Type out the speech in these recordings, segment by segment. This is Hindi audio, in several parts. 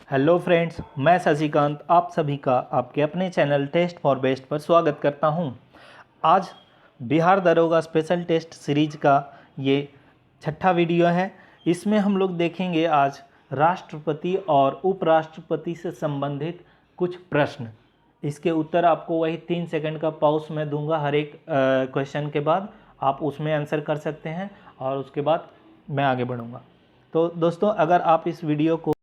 हेलो फ्रेंड्स, मैं शशिकांत आप सभी का आपके अपने चैनल टेस्ट फॉर बेस्ट पर स्वागत करता हूं। आज बिहार दरोगा स्पेशल टेस्ट सीरीज का ये छठा वीडियो है। इसमें हम लोग देखेंगे आज राष्ट्रपति और उपराष्ट्रपति से संबंधित कुछ प्रश्न। इसके उत्तर आपको वही 3 सेकंड का पॉज मैं दूंगा हर एक क्वेश्चन के बाद। आप उसमें आंसर कर सकते हैं और उसके बाद मैं आगे बढ़ूंगा। तो दोस्तों, अगर आप इस वीडियो को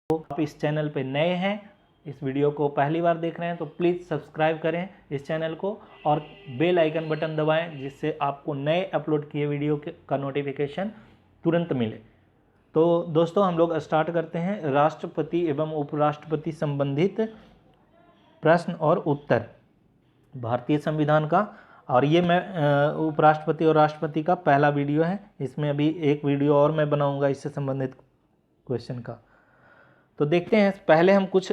आप इस चैनल पे नए हैं, इस वीडियो को पहली बार देख रहे हैं, तो प्लीज़ सब्सक्राइब करें इस चैनल को और बेल आइकन बटन दबाएं, जिससे आपको नए अपलोड किए वीडियो का नोटिफिकेशन तुरंत मिले। तो दोस्तों, हम लोग स्टार्ट करते हैं राष्ट्रपति एवं उपराष्ट्रपति संबंधित प्रश्न और उत्तर भारतीय संविधान का। और ये मैं उपराष्ट्रपति और राष्ट्रपति का पहला वीडियो है। इसमें अभी एक वीडियो और मैं बनाऊंगा इससे संबंधित क्वेश्चन का। तो देखते हैं, पहले हम कुछ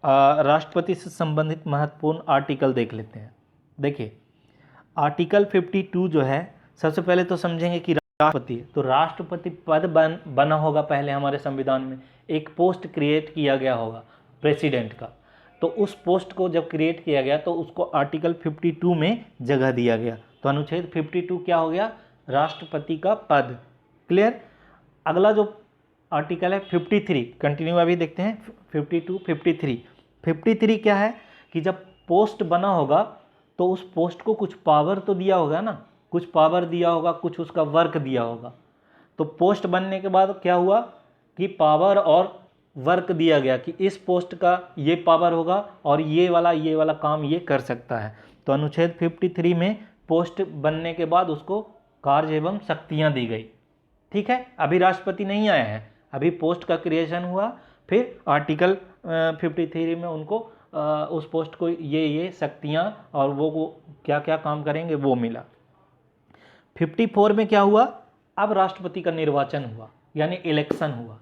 राष्ट्रपति से संबंधित महत्वपूर्ण आर्टिकल देख लेते हैं। देखिए, आर्टिकल 52 जो है, सबसे पहले तो समझेंगे कि राष्ट्रपति, तो राष्ट्रपति पद बना होगा पहले हमारे संविधान में, एक पोस्ट क्रिएट किया गया होगा प्रेसिडेंट का। तो उस पोस्ट को जब क्रिएट किया गया तो उसको आर्टिकल 52 में जगह दिया गया। तो अनुच्छेद 52 क्या हो गया? राष्ट्रपति का पद। क्लियर। अगला जो आर्टिकल है 53, कंटिन्यू अभी देखते हैं 52, 53। 53 क्या है कि जब पोस्ट बना होगा तो उस पोस्ट को कुछ पावर तो दिया होगा ना, कुछ पावर दिया होगा, कुछ उसका वर्क दिया होगा। तो पोस्ट बनने के बाद क्या हुआ कि पावर और वर्क दिया गया कि इस पोस्ट का ये पावर होगा और ये वाला काम ये कर सकता है। तो अनुच्छेद 53 में पोस्ट बनने के बाद उसको कार्य एवं शक्तियाँ दी गई। ठीक है, अभी राष्ट्रपति नहीं आया है, अभी पोस्ट का क्रिएशन हुआ, फिर आर्टिकल 53 में उनको उस पोस्ट को ये शक्तियाँ और वो क्या क्या काम करेंगे वो मिला। 54 में क्या हुआ? अब राष्ट्रपति का निर्वाचन हुआ, यानी इलेक्शन हुआ।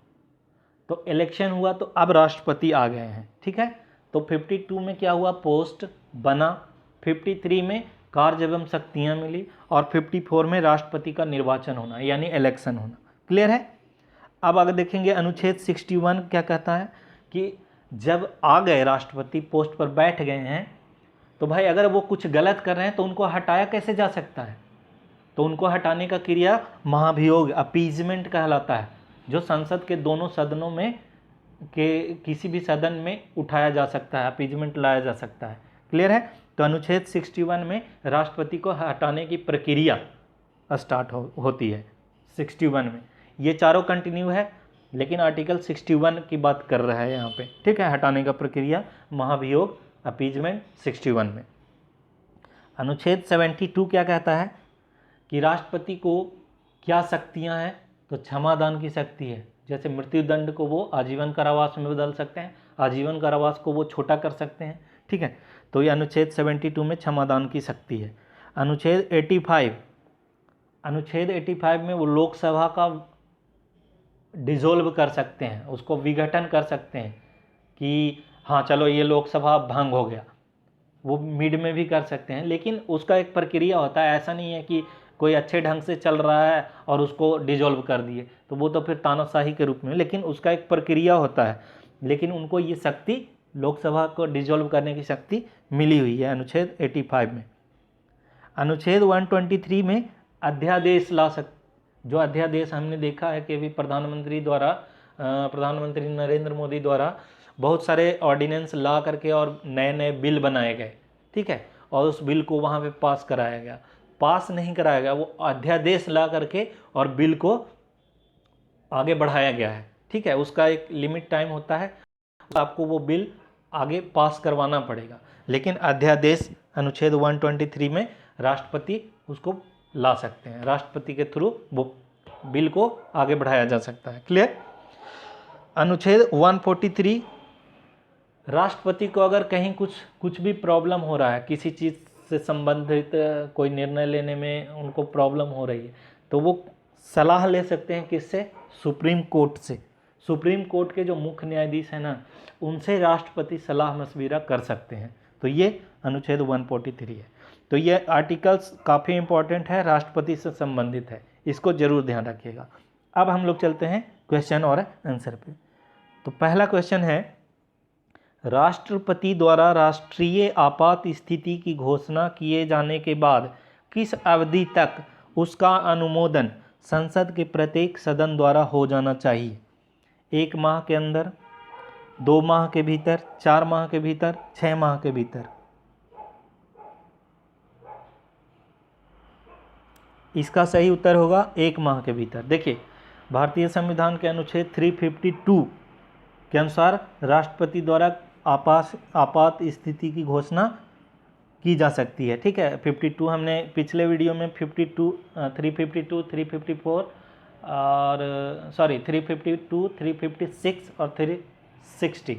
तो इलेक्शन हुआ तो अब राष्ट्रपति आ गए हैं। ठीक है, तो 52 में क्या हुआ? पोस्ट बना, 53 में कार्य एवं शक्तियाँ मिली और 54 में राष्ट्रपति का निर्वाचन होना, यानी इलेक्शन होना। क्लियर है। अब अगर देखेंगे अनुच्छेद 61 क्या कहता है कि जब आ गए राष्ट्रपति, पोस्ट पर बैठ गए हैं, तो भाई अगर वो कुछ गलत कर रहे हैं तो उनको हटाया कैसे जा सकता है? तो उनको हटाने का क्रिया महाभियोग, अपीजमेंट कहलाता है, जो संसद के दोनों सदनों में के किसी भी सदन में उठाया जा सकता है, अपीजमेंट लाया जा सकता है। क्लियर है। तो अनुच्छेद 61 में राष्ट्रपति को हटाने की प्रक्रिया स्टार्ट होती है 61 में। ये चारों कंटिन्यू है, लेकिन आर्टिकल 61 की बात कर रहा है यहाँ पे। ठीक है, हटाने का प्रक्रिया, महाभियोग, अपीजमेंट 61 में। अनुच्छेद 72 क्या कहता है कि राष्ट्रपति को क्या शक्तियाँ हैं? तो क्षमादान की शक्ति है। जैसे मृत्यु दंड को वो आजीवन कारावास में बदल सकते हैं, आजीवन कारावास को वो छोटा कर सकते हैं। ठीक है, तो ये अनुच्छेद 72 में क्षमादान की शक्ति है। अनुच्छेद 85 में वो लोकसभा का डिसॉल्व कर सकते हैं, उसको विघटन कर सकते हैं कि हाँ चलो ये लोकसभा भंग हो गया, वो मिड में भी कर सकते हैं। लेकिन उसका एक प्रक्रिया होता है, ऐसा नहीं है कि कोई अच्छे ढंग से चल रहा है और उसको डिसॉल्व कर दिए, तो वो तो फिर तानाशाही के रूप में, लेकिन उसका एक प्रक्रिया होता है। लेकिन उनको ये शक्ति, लोकसभा को डिसॉल्व करने की शक्ति मिली हुई है अनुच्छेद 85 में। अनुच्छेद 123 में अध्यादेश ला जो अध्यादेश हमने देखा है कि अभी प्रधानमंत्री नरेंद्र मोदी द्वारा बहुत सारे ऑर्डिनेंस ला करके और नए नए बिल बनाए गए। ठीक है, और उस बिल को वहाँ पे पास कराया गया, पास नहीं कराया गया, वो अध्यादेश ला करके और बिल को आगे बढ़ाया गया है। ठीक है, उसका एक लिमिट टाइम होता है, आपको वो बिल आगे पास करवाना पड़ेगा। लेकिन अध्यादेश अनुच्छेद 123 में राष्ट्रपति उसको ला सकते हैं, राष्ट्रपति के थ्रू वो बिल को आगे बढ़ाया जा सकता है। क्लियर। अनुच्छेद 143, राष्ट्रपति को अगर कहीं कुछ भी प्रॉब्लम हो रहा है, किसी चीज़ से संबंधित कोई निर्णय लेने में उनको प्रॉब्लम हो रही है, तो वो सलाह ले सकते हैं किससे? सुप्रीम कोर्ट से। सुप्रीम कोर्ट के जो मुख्य न्यायाधीश हैं ना, उनसे राष्ट्रपति सलाह मशविरा कर सकते हैं। तो ये अनुच्छेद 143 है। तो ये आर्टिकल्स काफ़ी इंपॉर्टेंट है, राष्ट्रपति से संबंधित है, इसको जरूर ध्यान रखिएगा। अब हम लोग चलते हैं क्वेश्चन और आंसर पे। तो पहला क्वेश्चन है राष्ट्रपति द्वारा राष्ट्रीय आपात स्थिति की घोषणा किए जाने के बाद किस अवधि तक उसका अनुमोदन संसद के प्रत्येक सदन द्वारा हो जाना चाहिए? 1 माह के अंदर, 2 माह के भीतर, 4 माह के भीतर, 6 माह के भीतर? इसका सही उत्तर होगा 1 माह के भीतर। देखिए, भारतीय संविधान के अनुच्छेद 352 के अनुसार राष्ट्रपति द्वारा आपात स्थिति की घोषणा की जा सकती है। ठीक है, 52 हमने पिछले वीडियो में 52, 352, 354 और 352, 356 और 360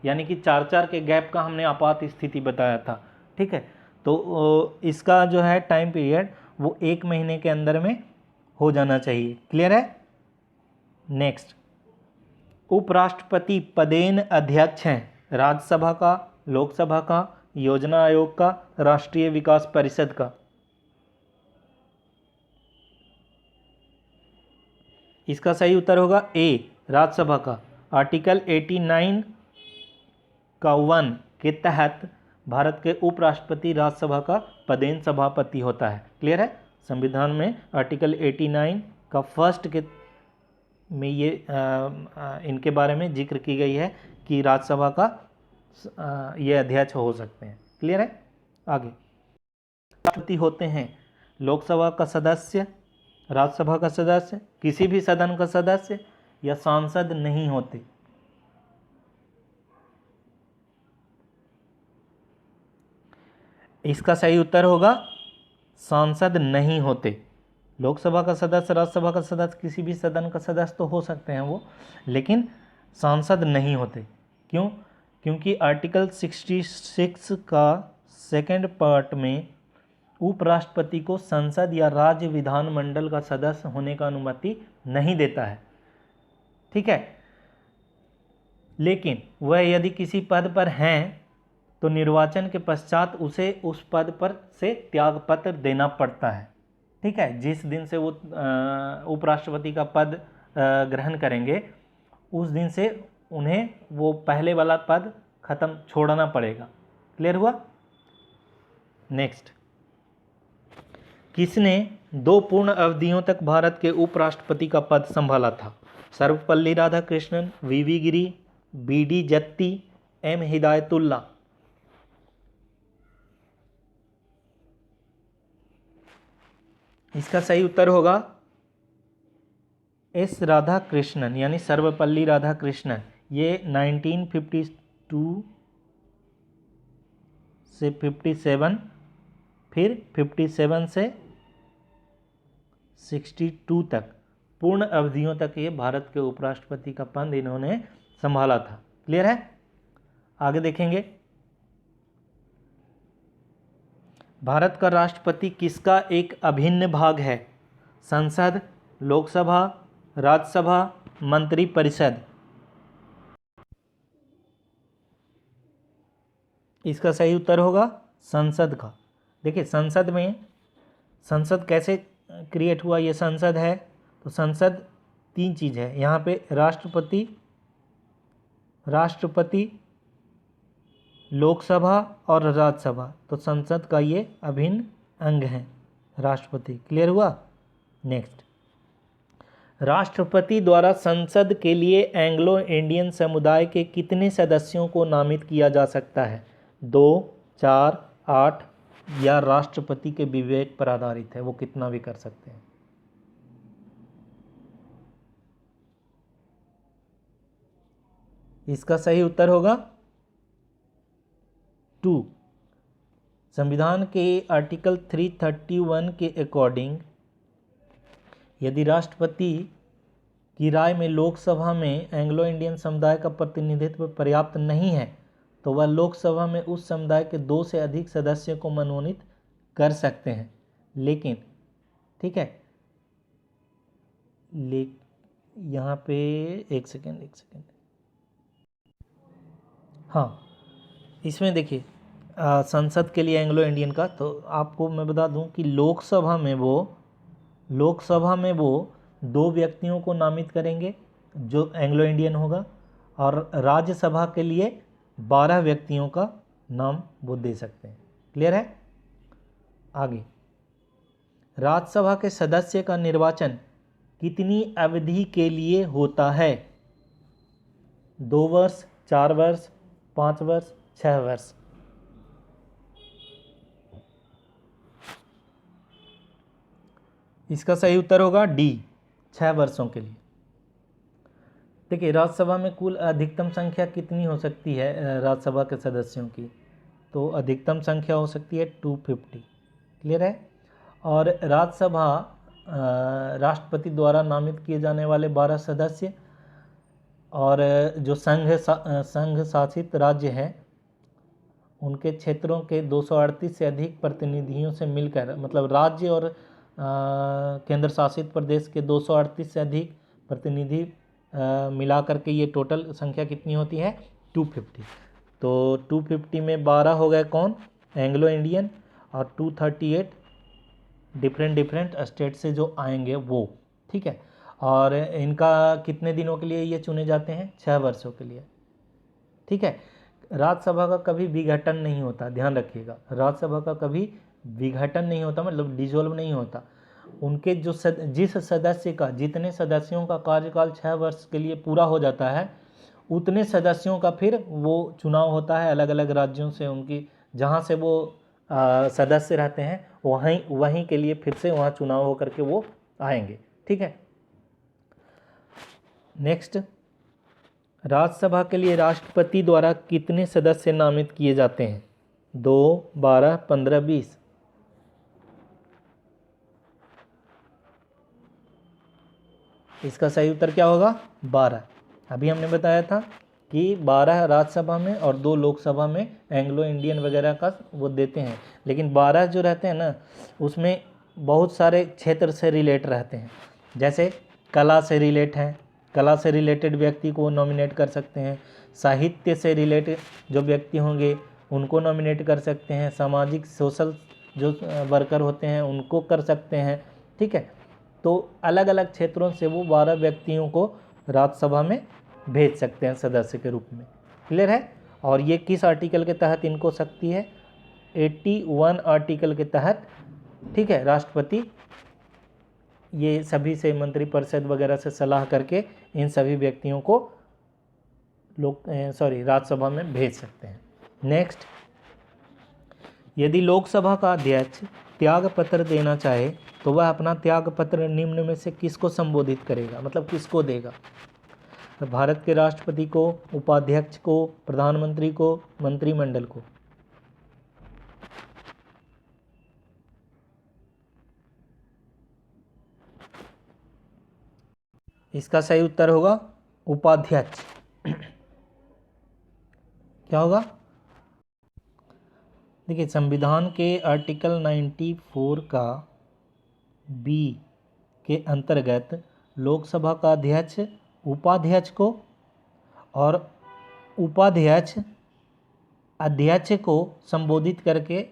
यानी कि 4 के गैप का हमने आपात स्थिति बताया था। ठीक है, तो इसका जो है टाइम पीरियड वो 1 महीने के अंदर में हो जाना चाहिए। क्लियर है? नेक्स्ट, उपराष्ट्रपति पदेन अध्यक्ष हैं राज्यसभा का, लोकसभा का, योजना आयोग का, राष्ट्रीय विकास परिषद का? इसका सही उत्तर होगा ए, राज्यसभा का। आर्टिकल 89 का 1 के तहत भारत के उपराष्ट्रपति राज्यसभा का पदेन सभापति होता है। क्लियर है? संविधान में आर्टिकल 89 का फर्स्ट के में ये इनके बारे में जिक्र की गई है कि राज्यसभा का ये अध्यक्ष हो सकते हैं। क्लियर है? आगे, राष्ट्रपति होते हैं लोकसभा का सदस्य, राज्यसभा का सदस्य, किसी भी सदन का सदस्य, या सांसद नहीं होते? इसका सही उत्तर होगा सांसद नहीं होते। लोकसभा का सदस्य, राज्यसभा का सदस्य, किसी भी सदन का सदस्य तो हो सकते हैं वो, लेकिन सांसद नहीं होते। क्यों? क्योंकि आर्टिकल 66 का सेकंड पार्ट में उपराष्ट्रपति को संसद या राज्य विधानमंडल का सदस्य होने का अनुमति नहीं देता है। ठीक है, लेकिन वह यदि किसी पद पर हैं तो निर्वाचन के पश्चात उसे उस पद पर से त्यागपत्र देना पड़ता है। ठीक है, जिस दिन से वो उपराष्ट्रपति का पद ग्रहण करेंगे उस दिन से उन्हें वो पहले वाला पद खत्म छोड़ना पड़ेगा। क्लियर हुआ? नेक्स्ट, किसने 2 पूर्ण अवधियों तक भारत के उपराष्ट्रपति का पद संभाला था? सर्वपल्ली राधाकृष्णन, वीवी गिरी, बीडी जत्ती, एम हिदायतुल्ला? इसका सही उत्तर होगा एस राधाकृष्णन, यानी सर्वपल्ली राधाकृष्णन। ये 1952 से 57, फिर 57 से 62 तक पूर्ण अवधियों तक ये भारत के उपराष्ट्रपति का पद इन्होंने संभाला था। क्लियर है? आगे देखेंगे, भारत का राष्ट्रपति किसका एक अभिन्न भाग है? संसद, लोकसभा, राज्यसभा, मंत्रिपरिषद? इसका सही उत्तर होगा संसद का। देखिए, संसद कैसे क्रिएट हुआ? ये संसद है तो संसद 3 चीज़ है यहाँ पे, राष्ट्रपति, लोकसभा और राज्यसभा। तो संसद का ये अभिन्न अंग है राष्ट्रपति। क्लियर हुआ? नेक्स्ट, राष्ट्रपति द्वारा संसद के लिए एंग्लो इंडियन समुदाय के कितने सदस्यों को नामित किया जा सकता है? 2, 4, 8 या राष्ट्रपति के विवेक पर आधारित है, वो कितना भी कर सकते हैं। इसका सही उत्तर होगा 2। संविधान के आर्टिकल 331 के अकॉर्डिंग यदि राष्ट्रपति की राय में लोकसभा में एंग्लो इंडियन समुदाय का प्रतिनिधित्व पर्याप्त नहीं है तो वह लोकसभा में उस समुदाय के 2 से अधिक सदस्यों को मनोनीत कर सकते हैं। लेकिन ठीक है, यहाँ पे एक सेकेंड, हाँ, इसमें देखिए संसद के लिए एंग्लो इंडियन का, तो आपको मैं बता दूं कि लोकसभा में वो 2 व्यक्तियों को नामित करेंगे जो एंग्लो इंडियन होगा, और राज्यसभा के लिए 12 व्यक्तियों का नाम वो दे सकते हैं। क्लियर है? आगे, राज्यसभा के सदस्य का निर्वाचन कितनी अवधि के लिए होता है? 2 वर्ष, 4 वर्ष, 5 वर्ष, 6 वर्ष। इसका सही उत्तर होगा डी, 6 वर्षों के लिए। देखिए, राज्यसभा में कुल अधिकतम संख्या कितनी हो सकती है राज्यसभा के सदस्यों की? तो अधिकतम संख्या हो सकती है 250। क्लियर है? और राज्यसभा राष्ट्रपति द्वारा नामित किए जाने वाले 12 सदस्य और जो संघ शासित राज्य है उनके क्षेत्रों के 238 से अधिक प्रतिनिधियों से मिलकर, मतलब राज्य और केंद्र शासित प्रदेश के 238 से अधिक प्रतिनिधि मिलाकर के ये टोटल संख्या कितनी होती है? 250। तो 250 में 12 हो गए कौन? एंग्लो इंडियन, और 238 डिफरेंट स्टेट से जो आएंगे वो। ठीक है? और इनका कितने दिनों के लिए ये चुने जाते हैं? 6 वर्षों के लिए। ठीक है? राज्यसभा का कभी विघटन नहीं होता, ध्यान रखिएगा। राज्यसभा का कभी विघटन नहीं होता, मतलब डिसॉल्व नहीं होता। उनके जो जिस सदस्य का, जितने सदस्यों का कार्यकाल 6 वर्ष के लिए पूरा हो जाता है, उतने सदस्यों का फिर वो चुनाव होता है अलग अलग राज्यों से, उनकी जहाँ से वो सदस्य रहते हैं वहीं के लिए फिर से वहाँ चुनाव होकर के वो आएंगे। ठीक है? नेक्स्ट, राज्यसभा के लिए राष्ट्रपति द्वारा कितने सदस्य नामित किए जाते हैं? 2, 12, 15, 20। इसका सही उत्तर क्या होगा? 12। अभी हमने बताया था कि 12 राज्यसभा में और 2 लोकसभा में एंग्लो इंडियन वगैरह का वो देते हैं, लेकिन 12 जो रहते हैं ना, उसमें बहुत सारे क्षेत्र से रिलेट रहते हैं। जैसे कला से रिलेट है, कला से रिलेटेड व्यक्ति को नॉमिनेट कर सकते हैं। साहित्य से रिलेटेड जो व्यक्ति होंगे उनको नॉमिनेट कर सकते हैं। सामाजिक सोशल जो वर्कर होते हैं उनको कर सकते हैं। ठीक है? तो अलग अलग क्षेत्रों से वो 12 व्यक्तियों को राज्यसभा में भेज सकते हैं सदस्य के रूप में। क्लियर है? और ये किस आर्टिकल के तहत इनको शक्ति है? 81 आर्टिकल के तहत। ठीक है? राष्ट्रपति ये सभी से, मंत्रिपरिषद वगैरह से सलाह करके इन सभी व्यक्तियों को राज्यसभा में भेज सकते हैं। नेक्स्ट, यदि लोकसभा का अध्यक्ष त्याग पत्र देना चाहे तो वह अपना त्याग पत्र निम्न में से किसको संबोधित करेगा, मतलब किसको देगा? भारत के राष्ट्रपति को, उपाध्यक्ष को, प्रधानमंत्री को, मंत्रिमंडल को? इसका सही उत्तर होगा उपाध्यक्ष। क्या होगा? देखिए, संविधान के आर्टिकल 94 का बी के अंतर्गत लोकसभा का अध्यक्ष उपाध्यक्ष को और उपाध्यक्ष अध्यक्ष को संबोधित करके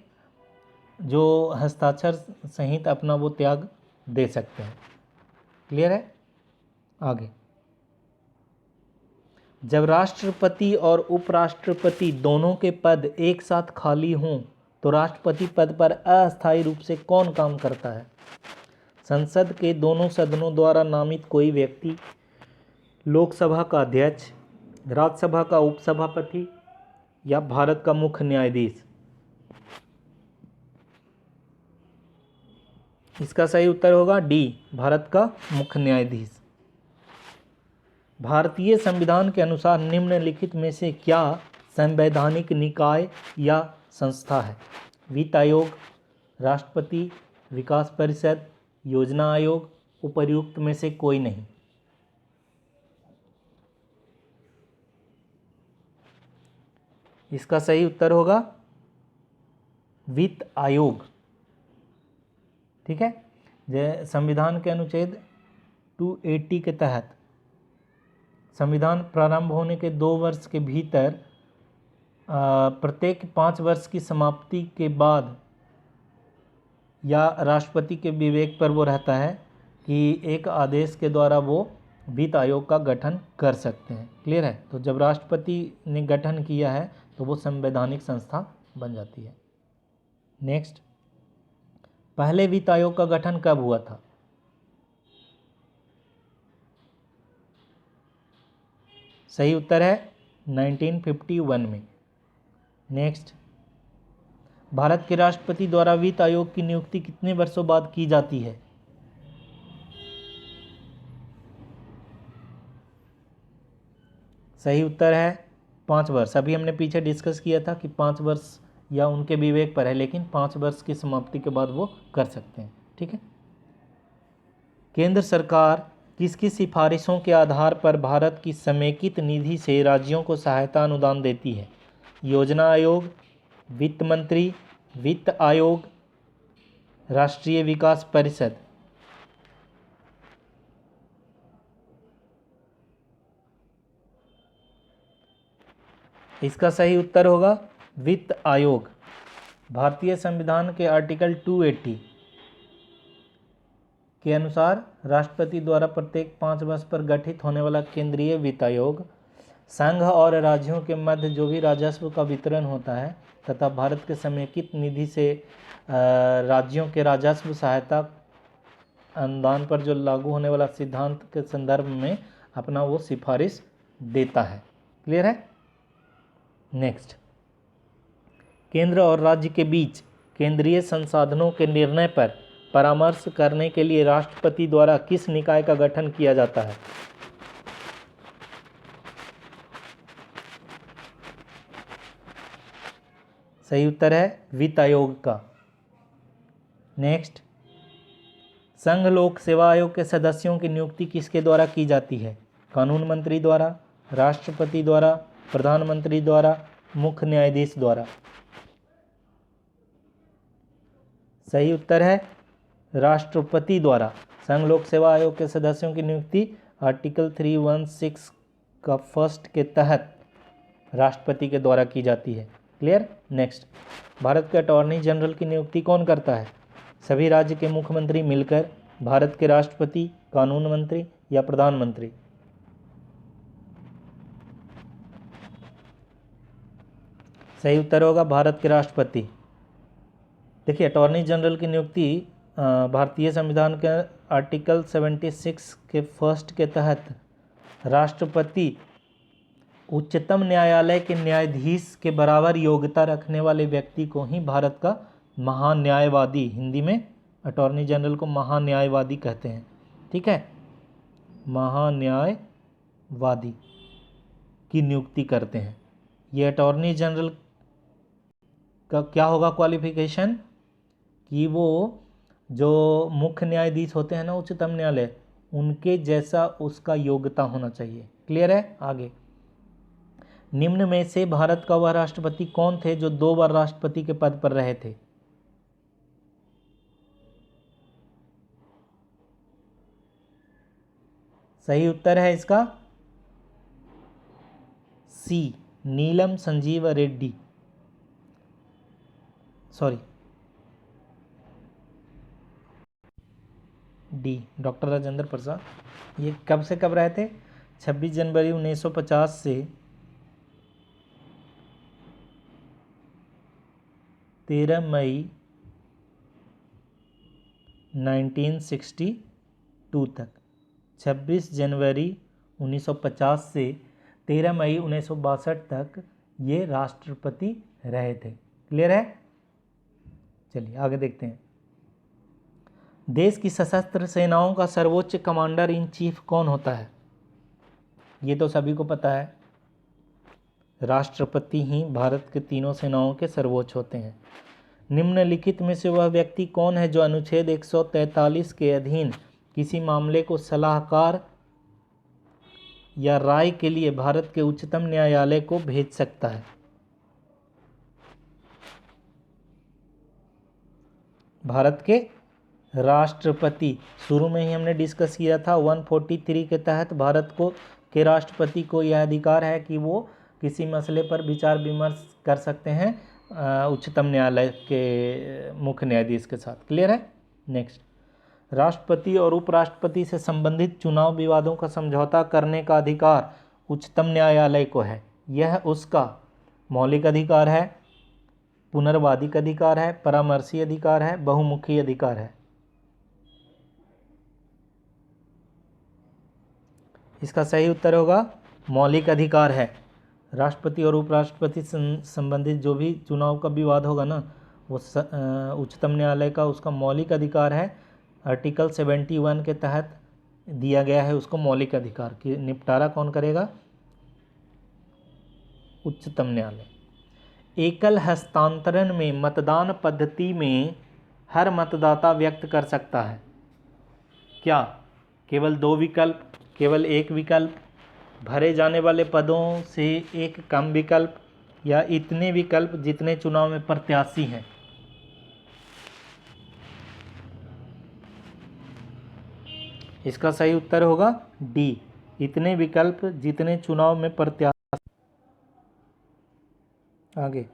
जो हस्ताक्षर सहित अपना वो त्याग दे सकते हैं। क्लियर है? आगे, जब राष्ट्रपति और उपराष्ट्रपति दोनों के पद एक साथ खाली हों तो राष्ट्रपति पद पर अस्थायी रूप से कौन काम करता है? संसद के दोनों सदनों द्वारा नामित कोई व्यक्ति, लोकसभा का अध्यक्ष, राज्यसभा का उपसभापति या भारत का मुख्य न्यायाधीश? इसका सही उत्तर होगा डी, भारत का मुख्य न्यायाधीश। भारतीय संविधान के अनुसार निम्नलिखित में से क्या संवैधानिक निकाय या संस्था है? वित्त आयोग, राष्ट्रपति, विकास परिषद, योजना आयोग, उपर्युक्त में से कोई नहीं? इसका सही उत्तर होगा वित्त आयोग। ठीक है? संविधान के अनुच्छेद 280 के तहत संविधान प्रारंभ होने के 2 वर्ष के भीतर प्रत्येक 5 वर्ष की समाप्ति के बाद या राष्ट्रपति के विवेक पर वो रहता है कि एक आदेश के द्वारा वो वित्त आयोग का गठन कर सकते हैं। क्लियर है? तो जब राष्ट्रपति ने गठन किया है तो वो संवैधानिक संस्था बन जाती है। नेक्स्ट, पहले वित्त आयोग का गठन कब हुआ था? सही उत्तर है 1951 में। नेक्स्ट, भारत के राष्ट्रपति द्वारा वित्त आयोग की नियुक्ति कितने वर्षों बाद की जाती है? सही उत्तर है 5 वर्ष। अभी हमने पीछे डिस्कस किया था कि 5 वर्ष या उनके विवेक पर है, लेकिन 5 वर्ष की समाप्ति के बाद वो कर सकते हैं। ठीक है। केंद्र सरकार किसकी सिफारिशों के आधार पर भारत की समेकित निधि से राज्यों को सहायता अनुदान देती है? योजना आयोग, वित्त मंत्री, वित्त आयोग, राष्ट्रीय विकास परिषद। इसका सही उत्तर होगा वित्त आयोग। भारतीय संविधान के आर्टिकल 280 के अनुसार राष्ट्रपति द्वारा प्रत्येक 5 वर्ष पर गठित होने वाला केंद्रीय वित्त आयोग संघ और राज्यों के मध्य जो भी राजस्व का वितरण होता है तथा भारत के समेकित निधि से राज्यों के राजस्व सहायता अनुदान पर जो लागू होने वाला सिद्धांत के संदर्भ में अपना वो सिफारिश देता है। क्लियर है? नेक्स्ट, केंद्र और राज्य के बीच केंद्रीय संसाधनों के निर्णय पर परामर्श करने के लिए राष्ट्रपति द्वारा किस निकाय का गठन किया जाता है? सही उत्तर है वित्त आयोग का। नेक्स्ट, संघ लोक सेवा आयोग के सदस्यों की नियुक्ति किसके द्वारा की जाती है? कानून मंत्री द्वारा, राष्ट्रपति द्वारा, प्रधानमंत्री द्वारा, मुख्य न्यायाधीश द्वारा। सही उत्तर है राष्ट्रपति द्वारा। संघ लोक सेवा आयोग के सदस्यों की नियुक्ति आर्टिकल 316 का फर्स्ट के तहत राष्ट्रपति के द्वारा की जाती है। क्लियर? नेक्स्ट, भारत के अटॉर्नी जनरल की नियुक्ति कौन करता है? सभी राज्य के मुख्यमंत्री मिलकर, भारत के राष्ट्रपति, कानून मंत्री या प्रधानमंत्री? सही उत्तर होगा भारत के राष्ट्रपति। देखिए, अटॉर्नी जनरल की नियुक्ति भारतीय संविधान के आर्टिकल 76 के फर्स्ट के तहत राष्ट्रपति उच्चतम न्यायालय के न्यायाधीश के बराबर योग्यता रखने वाले व्यक्ति को ही भारत का महान्यायवादी, हिंदी में अटॉर्नी जनरल को महान्यायवादी कहते हैं। ठीक है, महान्यायवादी की नियुक्ति करते हैं। ये अटॉर्नी जनरल का क्या होगा क्वालिफिकेशन कि वो जो मुख्य न्यायाधीश होते हैं ना उच्चतम न्यायालय, उनके जैसा उसका योग्यता होना चाहिए। क्लियर है? आगे, निम्न में से भारत का वह राष्ट्रपति कौन थे जो 2 बार राष्ट्रपति के पद पर रहे थे? सही उत्तर है इसका C, Neelam Sanjiva Reddy, sorry D, doctor Rajendra Prasad. ये कब से कब रहे थे? 26 जनवरी 1950 से 13 मई 1962 तक। 26 जनवरी 1950 से 13 मई 1962 तक ये राष्ट्रपति रहे थे। क्लियर है? चलिए आगे देखते हैं। देश की सशस्त्र सेनाओं का सर्वोच्च कमांडर इन चीफ कौन होता है? ये तो सभी को पता है, राष्ट्रपति ही भारत के तीनों सेनाओं के सर्वोच्च होते हैं। निम्नलिखित में से वह व्यक्ति कौन है जो अनुच्छेद 143 के अधीन किसी मामले को सलाहकार या राय के लिए भारत के उच्चतम न्यायालय को भेज सकता है? भारत के राष्ट्रपति। शुरू में ही हमने डिस्कस किया था 143 के तहत भारत को के राष्ट्रपति को यह अधिकार है कि वो किसी मसले पर विचार विमर्श कर सकते हैं उच्चतम न्यायालय के मुख्य न्यायाधीश के साथ। क्लियर है? नेक्स्ट, राष्ट्रपति और उपराष्ट्रपति से संबंधित चुनाव विवादों का समझौता करने का अधिकार उच्चतम न्यायालय को है। यह उसका मौलिक अधिकार है, पुनर्वादिक अधिकार है, परामर्शी अधिकार है, बहुमुखी अधिकार है। इसका सही उत्तर होगा मौलिक अधिकार है। राष्ट्रपति और उपराष्ट्रपति से संबंधित जो भी चुनाव का विवाद होगा ना, वो उच्चतम न्यायालय का उसका मौलिक अधिकार है। आर्टिकल 71 के तहत दिया गया है उसको मौलिक अधिकार कि निपटारा कौन करेगा? उच्चतम न्यायालय। एकल हस्तांतरण में मतदान पद्धति में हर मतदाता व्यक्त कर सकता है क्या? केवल 2 विकल्प, केवल 1 विकल्प, भरे जाने वाले पदों से एक कम विकल्प, या इतने विकल्प जितने चुनाव में प्रत्याशी हैं? इसका सही उत्तर होगा डी, इतने विकल्प जितने चुनाव में प्रत्याशी। आगे,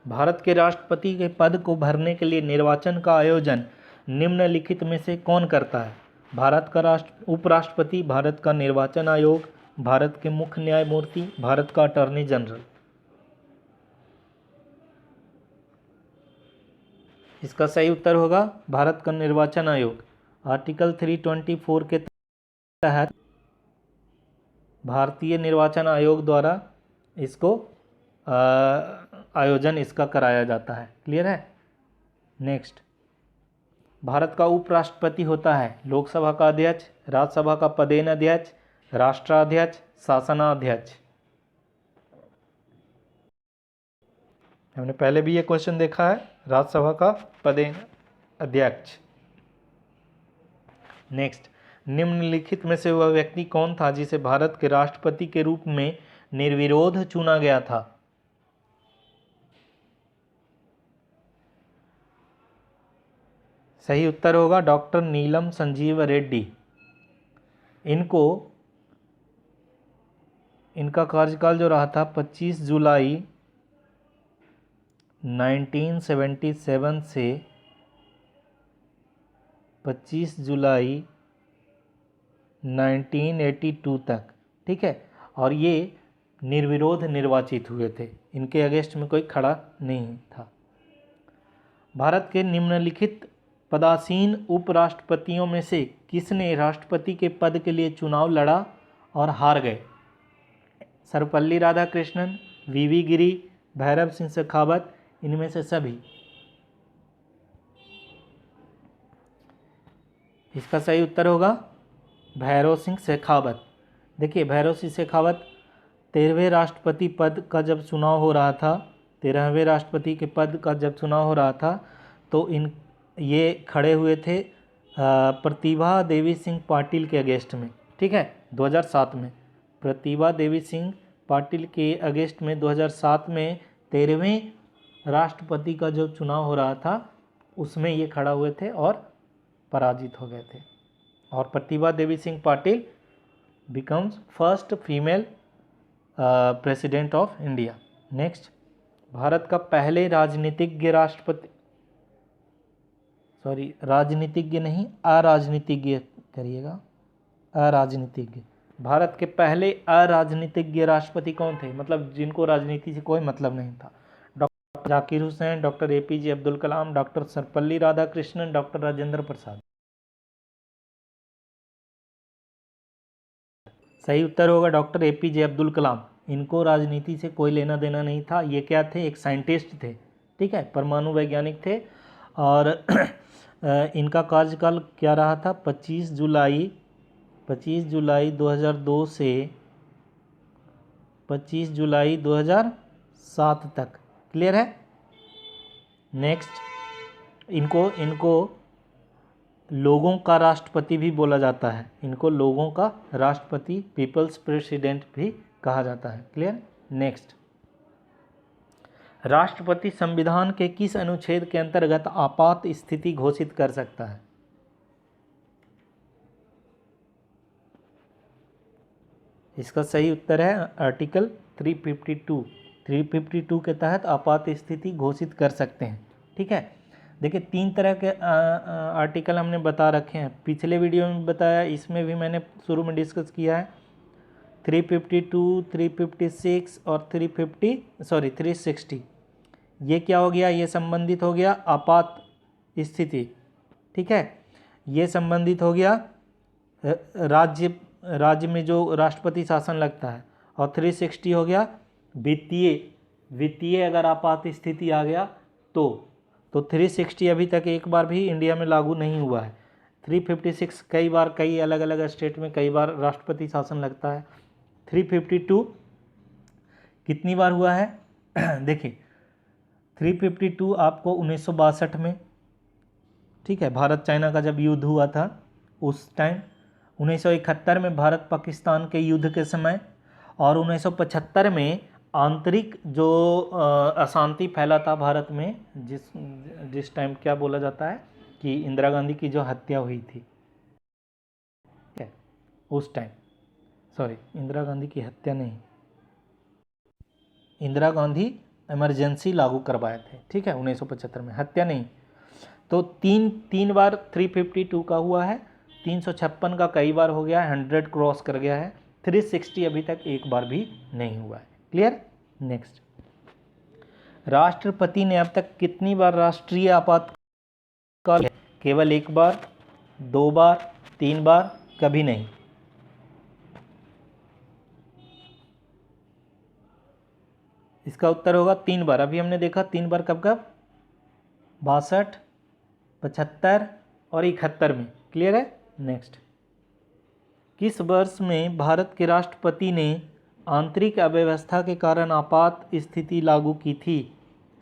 भारत के राष्ट्रपति के पद को भरने के लिए निर्वाचन का आयोजन निम्नलिखित में से कौन करता है? भारत का उपराष्ट्रपति, भारत का निर्वाचन आयोग, भारत के मुख्य न्यायमूर्ति, भारत का अटॉर्नी जनरल। इसका सही उत्तर होगा भारत का निर्वाचन आयोग। आर्टिकल 324 के तहत भारतीय निर्वाचन आयोग द्वारा इसको आयोजन इसका कराया जाता है। क्लियर है? नेक्स्ट, भारत का उपराष्ट्रपति होता है लोकसभा का अध्यक्ष, राज्यसभा का पदेन अध्यक्ष, राष्ट्राध्यक्ष, शासनाध्यक्ष। हमने पहले भी ये क्वेश्चन देखा है, राज्यसभा का पदेन अध्यक्ष। नेक्स्ट, निम्नलिखित में से वह व्यक्ति कौन था जिसे भारत के राष्ट्रपति के रूप में निर्विरोध चुना गया था? सही उत्तर होगा डॉक्टर नीलम संजीव रेड्डी। इनका कार्यकाल जो रहा था 25 जुलाई 1977 से 25 जुलाई 1982 तक, ठीक है। और ये निर्विरोध निर्वाचित हुए थे, इनके अगेंस्ट में कोई खड़ा नहीं था। भारत के निम्नलिखित पदासीन उपराष्ट्रपतियों में से किसने राष्ट्रपति के पद के लिए चुनाव लड़ा और हार गए? सर्वपल्ली राधाकृष्णन, वीवी गिरी, भैरव सिंह शेखावत, इनमें से सभी। इसका सही उत्तर होगा भैरव सिंह शेखावत। देखिए, भैरव सिंह शेखावत 13वें राष्ट्रपति पद का जब चुनाव हो रहा था, 13वें राष्ट्रपति के पद का जब चुनाव हो रहा था, तो ये खड़े हुए थे प्रतिभा देवी सिंह पाटिल के अगेंस्ट में, ठीक है। 2007 में प्रतिभा देवी सिंह पाटिल के अगेंस्ट में 2007 में 13वें राष्ट्रपति का जो चुनाव हो रहा था, उसमें ये खड़ा हुए थे और पराजित हो गए थे। और Pratibha Devi Singh Patil becomes first female president of India. Next, Bharat का पहले राजनीतिज्ञ राष्ट्रपति, सॉरी राजनीतिज्ञ नहीं, अराजनीतिज्ञ करिएगा, अराजनीतिज्ञ। भारत के पहले अराजनीतिज्ञ राष्ट्रपति कौन थे? मतलब जिनको राजनीति से कोई मतलब नहीं था। Doctor Zakir Hussain, doctor APJ Abdul Kalam, doctor Sarvepalli Radhakrishnan, doctor Rajendra Prasad. सही उत्तर होगा डॉक्टर एपीजे अब्दुल कलाम। इनको राजनीति से कोई लेना देना नहीं था। ये क्या थे? एक साइंटिस्ट थे, ठीक है, परमाणु वैज्ञानिक थे। और इनका कार्यकाल क्या रहा था? 25 जुलाई 2002 से 25 जुलाई 2007 तक। क्लियर है? नेक्स्ट, इनको लोगों का राष्ट्रपति भी बोला जाता है। इनको लोगों का राष्ट्रपति, पीपल्स प्रेसिडेंट भी कहा जाता है। क्लियर? नेक्स्ट, राष्ट्रपति संविधान के किस अनुच्छेद के अंतर्गत आपात स्थिति घोषित कर सकता है? इसका सही उत्तर है आर्टिकल 352 के तहत आपात स्थिति घोषित कर सकते हैं, ठीक है। देखिए 3 तरह के आर्टिकल हमने बता रखे हैं, पिछले वीडियो में बताया, इसमें भी मैंने शुरू में डिस्कस किया है। 352, 356 और 360। ये क्या हो गया, ये संबंधित हो गया आपात स्थिति, ठीक है। ये संबंधित हो गया राज्य में जो राष्ट्रपति शासन लगता है। और 360 हो गया वित्तीय अगर आपात स्थिति आ गया तो 360 अभी तक एक बार भी इंडिया में लागू नहीं हुआ है। 356 कई बार कई अलग अलग स्टेट में कई बार राष्ट्रपति शासन लगता है। 352 कितनी बार हुआ है देखिए 352 आपको 1962 में, ठीक है, भारत चाइना का जब युद्ध हुआ था उस टाइम, 1971 में भारत पाकिस्तान के युद्ध के समय, और 1975 में आंतरिक जो अशांति फैला था भारत में, जिस टाइम क्या बोला जाता है कि इंदिरा गांधी की जो हत्या हुई थी, ठीक है, उस टाइम, सॉरी इंदिरा गांधी की हत्या नहीं, इंदिरा गांधी इमरजेंसी लागू करवाए थे, ठीक है, 1975 में, हत्या नहीं। तो तीन बार 352 का हुआ है, 356 का कई बार हो गया है, 100 क्रॉस कर गया है। 360 अभी तक एक बार भी नहीं हुआ है। क्लियर। नेक्स्ट, राष्ट्रपति ने अब तक कितनी बार राष्ट्रीय आपातकाल, केवल एक बार, 2 बार, 3 बार, कभी नहीं। इसका उत्तर होगा 3 बार। अभी हमने देखा 3 बार, कब कब, 62, 75 और 71 में। क्लियर है। नेक्स्ट, किस वर्ष में भारत के राष्ट्रपति ने आंतरिक अव्यवस्था के कारण आपात स्थिति लागू की थी?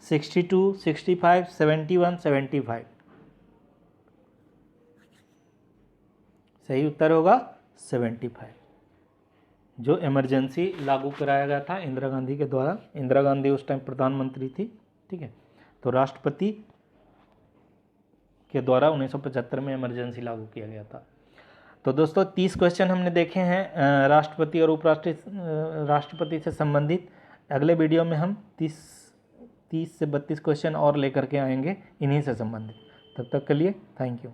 62, 65, 71, 75। सही उत्तर होगा 75, जो इमरजेंसी लागू कराया गया था इंदिरा गांधी के द्वारा। इंदिरा गांधी उस टाइम प्रधानमंत्री थी, ठीक है, तो राष्ट्रपति के द्वारा 1975 में इमरजेंसी लागू किया गया था। तो दोस्तों 30 क्वेश्चन हमने देखे हैं राष्ट्रपति और राष्ट्रपति से संबंधित। अगले वीडियो में हम 30 से 32 क्वेश्चन और लेकर के आएंगे इन्हीं से संबंधित। तब तक के लिए थैंक यू।